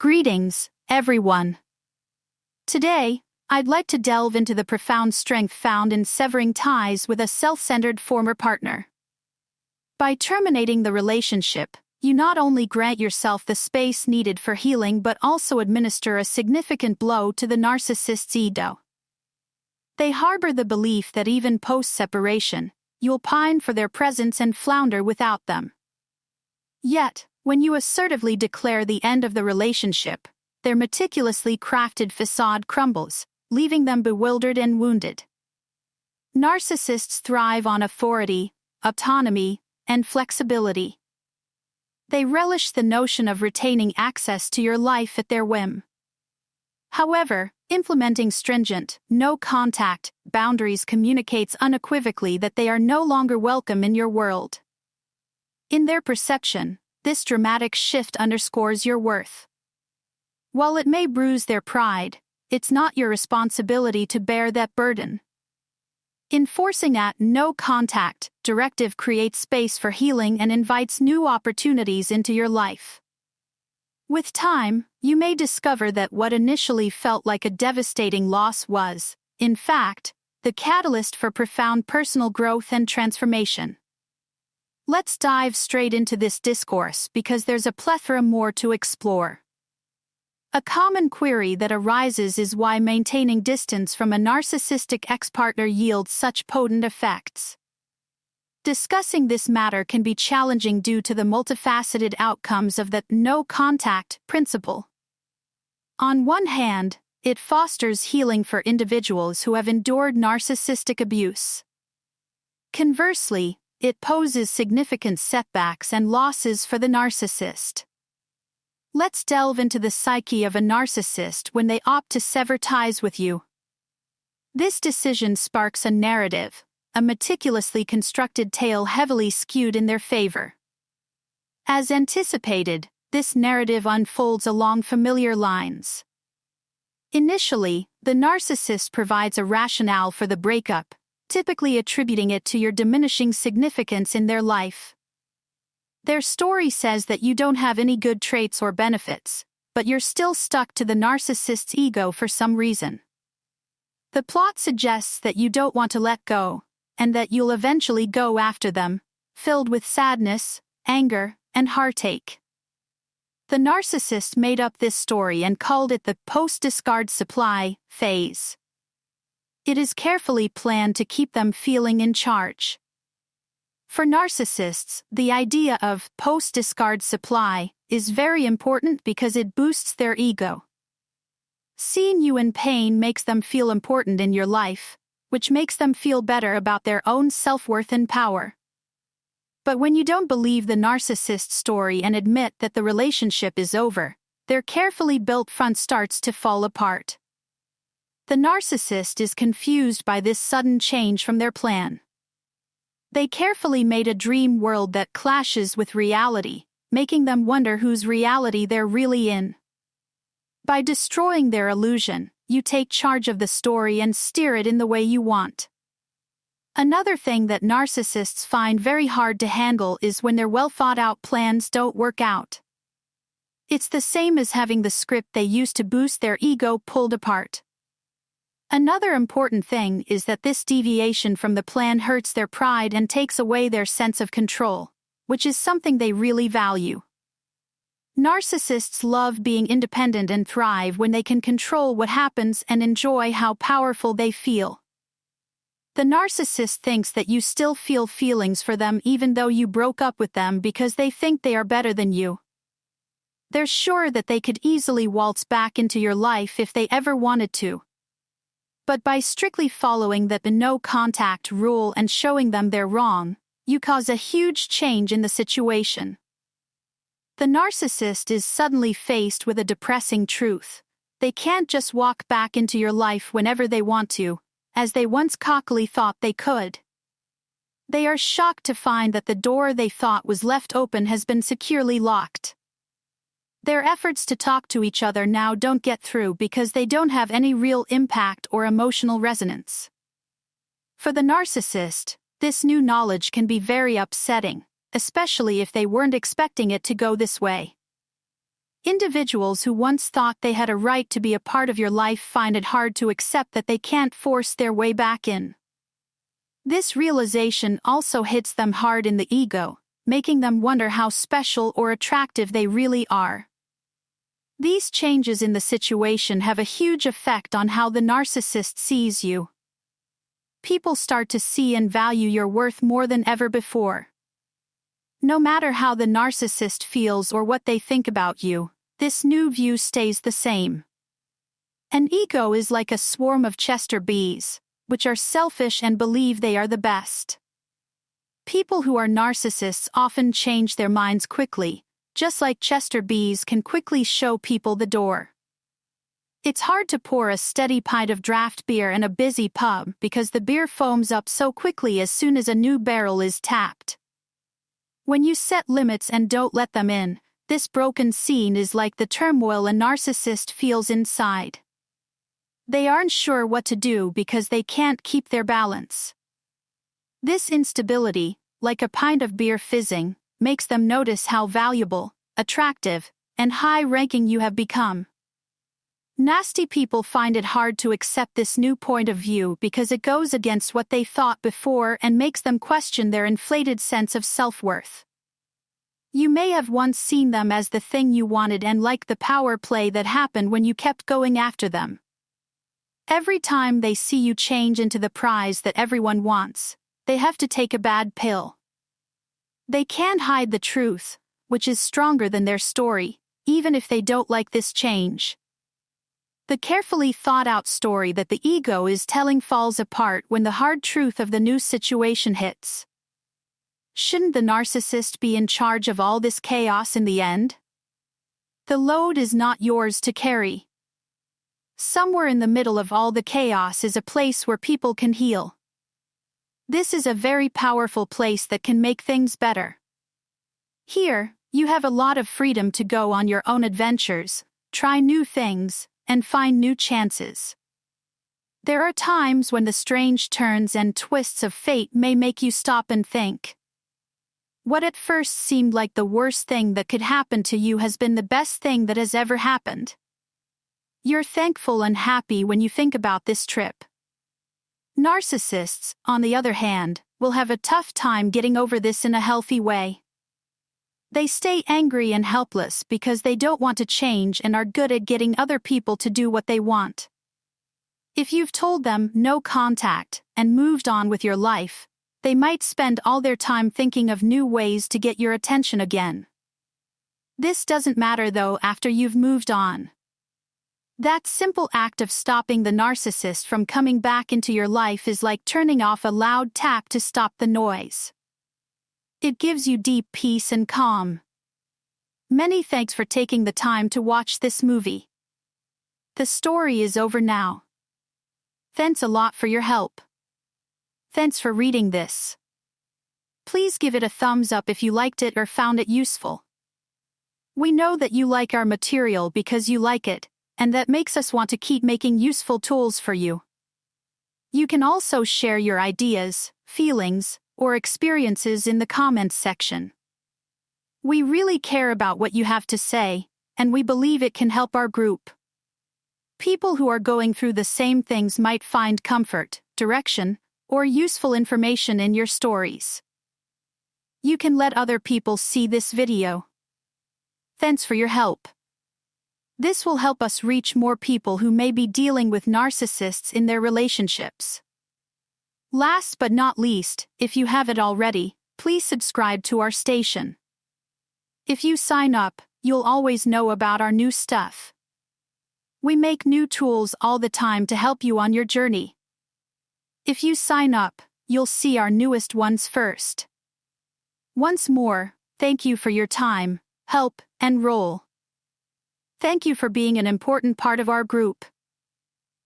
Greetings, everyone. Today, I'd like to delve into the profound strength found in severing ties with a self-centered former partner. By terminating the relationship, you not only grant yourself the space needed for healing but also administer a significant blow to the narcissist's ego. They harbor the belief that even post-separation, you'll pine for their presence and flounder without them. Yet, when you assertively declare the end of the relationship, their meticulously crafted facade crumbles, leaving them bewildered and wounded. Narcissists thrive on authority, autonomy, and flexibility. They relish the notion of retaining access to your life at their whim. However, implementing stringent, no-contact boundaries communicates unequivocally that they are no longer welcome in your world. In their perception, this dramatic shift underscores your worth. While it may bruise their pride, it's not your responsibility to bear that burden. Enforcing that no-contact directive creates space for healing and invites new opportunities into your life. With time, you may discover that what initially felt like a devastating loss was, in fact, the catalyst for profound personal growth and transformation. Let's dive straight into this discourse because there's a plethora more to explore. A common query that arises is why maintaining distance from a narcissistic ex-partner yields such potent effects. Discussing this matter can be challenging due to the multifaceted outcomes of the no-contact principle. On one hand, it fosters healing for individuals who have endured narcissistic abuse. Conversely, it poses significant setbacks and losses for the narcissist. Let's delve into the psyche of a narcissist when they opt to sever ties with you. This decision sparks a narrative, a meticulously constructed tale heavily skewed in their favor. As anticipated, this narrative unfolds along familiar lines. Initially, the narcissist provides a rationale for the breakup, typically attributing it to your diminishing significance in their life. Their story says that you don't have any good traits or benefits, but you're still stuck to the narcissist's ego for some reason. The plot suggests that you don't want to let go, and that you'll eventually go after them, filled with sadness, anger, and heartache. The narcissist made up this story and called it the post-discard supply phase. It is carefully planned to keep them feeling in charge. For narcissists, the idea of post-discard supply is very important because it boosts their ego. Seeing you in pain makes them feel important in your life, which makes them feel better about their own self-worth and power. But when you don't believe the narcissist story and admit that the relationship is over, their carefully built front starts to fall apart. The narcissist is confused by this sudden change from their plan. They carefully made a dream world that clashes with reality, making them wonder whose reality they're really in. By destroying their illusion, you take charge of the story and steer it in the way you want. Another thing that narcissists find very hard to handle is when their well-thought-out plans don't work out. It's the same as having the script they used to boost their ego pulled apart. Another important thing is that this deviation from the plan hurts their pride and takes away their sense of control, which is something they really value. Narcissists love being independent and thrive when they can control what happens and enjoy how powerful they feel. The narcissist thinks that you still feel feelings for them even though you broke up with them because they think they are better than you. They're sure that they could easily waltz back into your life if they ever wanted to. But by strictly following the no-contact rule and showing them they're wrong, you cause a huge change in the situation. The narcissist is suddenly faced with a depressing truth. They can't just walk back into your life whenever they want to, as they once cockily thought they could. They are shocked to find that the door they thought was left open has been securely locked. Their efforts to talk to each other now don't get through because they don't have any real impact or emotional resonance. For the narcissist, this new knowledge can be very upsetting, especially if they weren't expecting it to go this way. Individuals who once thought they had a right to be a part of your life find it hard to accept that they can't force their way back in. This realization also hits them hard in the ego, making them wonder how special or attractive they really are. These changes in the situation have a huge effect on how the narcissist sees you. People start to see and value your worth more than ever before. No matter how the narcissist feels or what they think about you, this new view stays the same. An ego is like a swarm of Chester bees, which are selfish and believe they are the best. People who are narcissists often change their minds quickly, just like Chester bees can quickly show people the door. It's hard to pour a steady pint of draft beer in a busy pub because the beer foams up so quickly as soon as a new barrel is tapped. When you set limits and don't let them in, this broken scene is like the turmoil a narcissist feels inside. They aren't sure what to do because they can't keep their balance. This instability, like a pint of beer fizzing, makes them notice how valuable, attractive, and high-ranking you have become. Nasty people find it hard to accept this new point of view because it goes against what they thought before and makes them question their inflated sense of self-worth. You may have once seen them as the thing you wanted and liked the power play that happened when you kept going after them. Every time they see you change into the prize that everyone wants, they have to take a bad pill. They can't hide the truth, which is stronger than their story, even if they don't like this change. The carefully thought-out story that the ego is telling falls apart when the hard truth of the new situation hits. Shouldn't the narcissist be in charge of all this chaos in the end? The load is not yours to carry. Somewhere in the middle of all the chaos is a place where people can heal. This is a very powerful place that can make things better. Here, you have a lot of freedom to go on your own adventures, try new things, and find new chances. There are times when the strange turns and twists of fate may make you stop and think. What at first seemed like the worst thing that could happen to you has been the best thing that has ever happened. You're thankful and happy when you think about this trip. Narcissists, on the other hand, will have a tough time getting over this in a healthy way. They stay angry and helpless because they don't want to change and are good at getting other people to do what they want. If you've told them no contact and moved on with your life, they might spend all their time thinking of new ways to get your attention again. This doesn't matter though after you've moved on. That simple act of stopping the narcissist from coming back into your life is like turning off a loud tap to stop the noise. It gives you deep peace and calm. Many thanks for taking the time to watch this movie. The story is over now. Thanks a lot for your help. Thanks for reading this. Please give it a thumbs up if you liked it or found it useful. We know that you like our material because you like it, and that makes us want to keep making useful tools for you. You can also share your ideas, feelings, or experiences in the comments section. We really care about what you have to say, and we believe it can help our group. People who are going through the same things might find comfort, direction, or useful information in your stories. You can let other people see this video. Thanks for your help. This will help us reach more people who may be dealing with narcissists in their relationships. Last but not least, if you haven't already, please subscribe to our station. If you sign up, you'll always know about our new stuff. We make new tools all the time to help you on your journey. If you sign up, you'll see our newest ones first. Once more, thank you for your time, help, and role. Thank you for being an important part of our group.